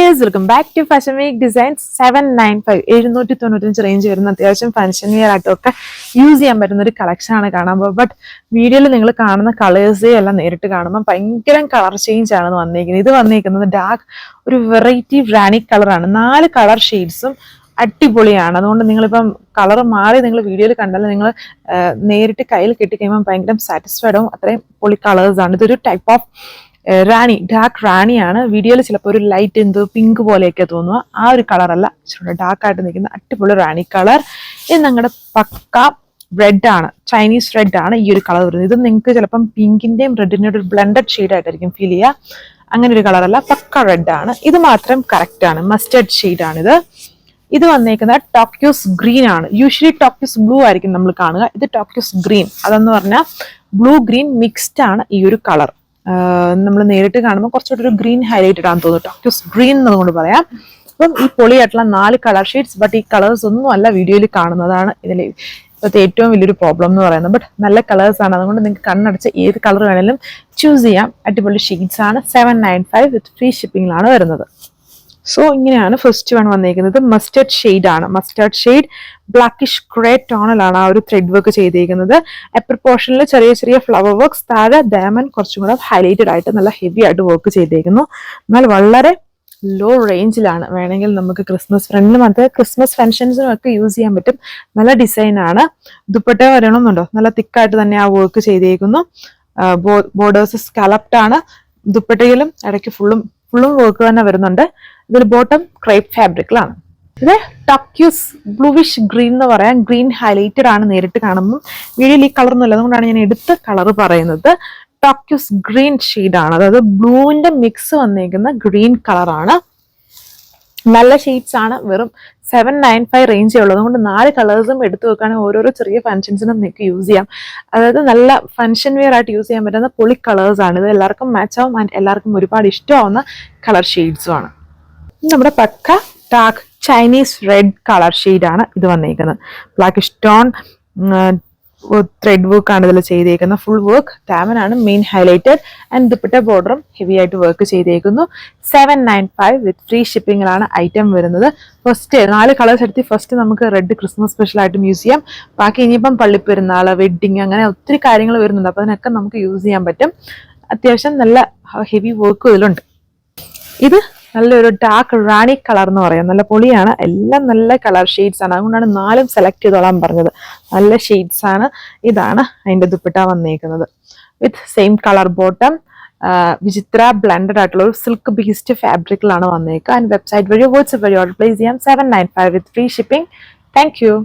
Guys, welcome back to fashion week designs 795 795 range വരുന്ന അത്യാവശ്യം function wear ആയിട്ടൊക്കെ use ചെയ്യാൻ പറ്റുന്ന ഒരു കളക്ഷൻ ആണ് കാണാൻ പോകുക. ബട്ട് വീഡിയോയിൽ നിങ്ങൾ കാണുന്ന കളേഴ്സേ എല്ലാം നേരിട്ട് കാണുമ്പോൾ ഭയങ്കര കളർ ചേഞ്ച് ആണ് വന്നിരിക്കുന്നത്. ഇത് വന്നിരിക്കുന്നത് ഡാർക്ക് ഒരു വെറൈറ്റി റാണി കളറാണ്. 4 കളർ ഷെയ്ഡ്സും അടിപൊളിയാണ്. അതുകൊണ്ട് നിങ്ങളിപ്പം കളർ മാറി നിങ്ങൾ വീഡിയോയിൽ കണ്ടാലും നിങ്ങൾ നേരിട്ട് കയ്യിൽ കിട്ടിക്കഴിയുമ്പോൾ ഭയങ്കര സാറ്റിസ്ഫൈഡ് ആവും. അത്രയും പൊളി കളേഴ്സാണ്. ഇതൊരു ടൈപ്പ് ഓഫ് റാണി, ഡാർക്ക് റാണിയാണ്. വീഡിയോയിൽ ചിലപ്പോൾ ഒരു ലൈറ്റ് എന്തോ പിങ്ക് പോലെയൊക്കെ തോന്നുക. ആ ഒരു കളറല്ല, ഡാർക്ക് ആയിട്ട് നിൽക്കുന്ന അടിപൊളി റാണി കളർ. ഇത് ഞങ്ങളുടെ പക്ക റെഡ് ആണ്, ചൈനീസ് റെഡ് ആണ് ഈ ഒരു കളർ വരുന്നത്. ഇത് നിങ്ങൾക്ക് ചിലപ്പം പിങ്കിന്റെയും റെഡിന്റെയും ഒരു ബ്ലെൻഡഡ് ഷെയ്ഡ് ആയിട്ടായിരിക്കും ഫീൽ ചെയ്യുക. അങ്ങനെ ഒരു കളറല്ല, പക്ക റെഡ് ആണ്. ഇത് മാത്രം കറക്റ്റ് ആണ്, മസ്റ്റർഡ് ഷെയ്ഡ് ആണിത്. ഇത് വന്നേക്കുന്നത് ടോക്യോസ് ഗ്രീൻ ആണ്. യൂഷ്വലി ടോക്യോസ് ബ്ലൂ ആയിരിക്കും നമ്മൾ കാണുക. ഇത് ടോക്യോസ് ഗ്രീൻ, അതെന്ന് പറഞ്ഞാൽ ബ്ലൂ ഗ്രീൻ മിക്സ്ഡ് ആണ് ഈ ഒരു കളർ. നമ്മൾ നേരിട്ട് കാണുമ്പോൾ കുറച്ചുകൂടി ഒരു ഗ്രീൻ ഹൈലൈറ്റഡ് ആണെന്ന് തോന്നുന്നു. ടോക്യോസ് ഗ്രീൻ എന്നതുകൊണ്ട് പറയാം. അപ്പം ഈ പൊളിയായിട്ടുള്ള 4 കളർ ഷെയ്ഡ്സ്, ബട്ട് ഈ കളേഴ്സ് ഒന്നും അല്ല വീഡിയോയിൽ കാണുന്നതാണ് ഇതിൽ ഇപ്പോഴത്തെ ഏറ്റവും വലിയൊരു പ്രോബ്ലം എന്ന് പറയുന്നത്. ബട്ട് നല്ല കളേഴ്സ് ആണ്, അതുകൊണ്ട് നിങ്ങൾക്ക് കണ്ണടച്ച് ഏത് കളർ വേണമെങ്കിലും ചൂസ് ചെയ്യാം. അടിപൊളി ഷെയ്ഡ്സ് ആണ്. 795 വിത്ത് ഫ്രീ ഷിപ്പിംഗിലാണ് വരുന്നത്. സോ ഇങ്ങനെയാണ് ഫസ്റ്റ് വൺ വന്നിരിക്കുന്നത്. മസ്റ്റർഡ് ഷെയ്ഡ് ആണ്. മസ്റ്റർഡ് ഷെയ്ഡ് ബ്ലാക്കിഷ് ഗ്രേ ടോണിലാണ് ആ ഒരു ത്രെഡ് വർക്ക് ചെയ്തിരിക്കുന്നത്. അപ്പർ പോർഷനിൽ ചെറിയ ചെറിയ ഫ്ലവർ വർക്ക്സ്, താഴെ ഡയമണ്ട് കുറച്ചും കൂടെ ഹൈലൈറ്റഡ് ആയിട്ട് നല്ല ഹെവി ആയിട്ട് വർക്ക് ചെയ്തിരിക്കുന്നു. എന്നാൽ വളരെ ലോ റേഞ്ചിലാണ്. വേണമെങ്കിൽ നമുക്ക് ക്രിസ്മസ് ഫ്രണ്ടിലും അത് ക്രിസ്മസ് ഫംഗ്ഷൻസിനും ഒക്കെ യൂസ് ചെയ്യാൻ പറ്റും. നല്ല ഡിസൈൻ ആണ്. ദുപ്പട്ട വരണമെന്നുണ്ടോ, നല്ല തിക്കായിട്ട് തന്നെ ആ വർക്ക് ചെയ്തിരിക്കുന്നു. ബോർഡേഴ്സ് സ്കാലപ്ഡ് ആണ്. ദുപ്പട്ടയിലും ഇടയ്ക്ക് ഫുള്ളും വർക്ക് തന്നെ വരുന്നുണ്ട്. ഇതിൽ ബോട്ടം ക്രേപ്പ് ഫാബ്രിക്കിലാണ്. ഇത് ടോക്യോസ് ബ്ലൂവിഷ് ഗ്രീൻ എന്ന് പറയാം. ഗ്രീൻ ഹൈലൈറ്റഡ് ആണ് നേരിട്ട് കാണുമ്പോൾ. വീഡിയോയിൽ ഈ കളർ ഒന്നുമില്ല, അതുകൊണ്ടാണ് ഞാൻ എടുത്ത കളർ പറയുന്നത്. ടോക്യോസ് ഗ്രീൻ ഷെയ്ഡ് ആണ്, അതായത് ബ്ലൂവിന്റെ മിക്സ് വന്നിരിക്കുന്ന ഗ്രീൻ കളറാണ്. നല്ല ഷെയ്ഡ്സ് ആണ്. വെറും 795 റേഞ്ചേ ഉള്ളൂ. അതുകൊണ്ട് 4 കളേഴ്സും എടുത്തു വെക്കുകയാണെങ്കിൽ ഓരോരോ ചെറിയ ഫംഗ്ഷൻസിനും നിങ്ങൾക്ക് യൂസ് ചെയ്യാം. അതായത് നല്ല ഫംഗ്ഷൻ വെയർ ആയിട്ട് യൂസ് ചെയ്യാൻ പറ്റുന്ന പൊളി കളേഴ്സ് ആണ്. ഇത് എല്ലാവർക്കും മാച്ച് ആവും ആൻഡ് എല്ലാവർക്കും ഒരുപാട് ഇഷ്ടമാവുന്ന കളർ ഷെയ്ഡ്സും ആണ്. നമ്മുടെ പക്ക ഡാർക്ക് ചൈനീസ് റെഡ് കളർ ഷെയ്ഡാണ് ഇത് വന്നിരിക്കുന്നത്. ബ്ലാക്ക് സ്റ്റോൺ ത്രെഡ് വർക്ക് ആണ് ഇതിൽ ചെയ്തേക്കുന്നത്. ഫുൾ വർക്ക് ഡയമണ്ട് ആണ് മെയിൻ ഹൈലൈറ്റഡ് ആൻഡ് ദുപ്പട്ട ബോർഡറും ഹെവി ആയിട്ട് വർക്ക് ചെയ്തേക്കുന്നു. 795 വിത്ത് ഫ്രീ ഷിപ്പിംഗിലാണ് ഐറ്റം വരുന്നത്. ഫസ്റ്റ് 4 കളേഴ്സ് എടുത്ത് ഫസ്റ്റ് നമുക്ക് റെഡ് ക്രിസ്മസ് സ്പെഷ്യൽ ആയിട്ടും യൂസ് ചെയ്യാം. ബാക്കി ഇനിയിപ്പം പള്ളിപ്പെരുന്നാൾ, വെഡ്ഡിങ്, അങ്ങനെ ഒത്തിരി കാര്യങ്ങൾ വരുന്നുണ്ട്. അപ്പോൾ അതിനൊക്കെ നമുക്ക് യൂസ് ചെയ്യാൻ പറ്റും. അത്യാവശ്യം നല്ല ഹെവി വർക്കും ഇതിലുണ്ട്. ഇത് നല്ലൊരു ഡാർക്ക് റാണി കളർ എന്ന് പറയാം. നല്ല പൊളിയാണ്. എല്ലാം നല്ല കളർ ഷെയ്ഡ്സ് ആണ്. അതുകൊണ്ടാണ് 4 സെലക്ട് ചെയ്തോളാൻ പറഞ്ഞത്. നല്ല ഷെയ്ഡ്സ് ആണ്. ഇതാണ് അതിന്റെ ദുപ്പട്ട വന്നേക്കുന്നത്. With same colour bottom. വിചിത്ര ബ്ലെൻഡഡ് ആയിട്ടുള്ള ഒരു സിൽക്ക് ബീസ്റ്റ് ഫാബ്രിക്കിലാണ് വന്നേക്കുക. ആൻഡ് വെബ്സൈറ്റ് വഴി വാട്സ്ആപ്പ് വഴി ഓർഡർ പ്ലേസ് ചെയ്യാം. 795 with free shipping. Thank you.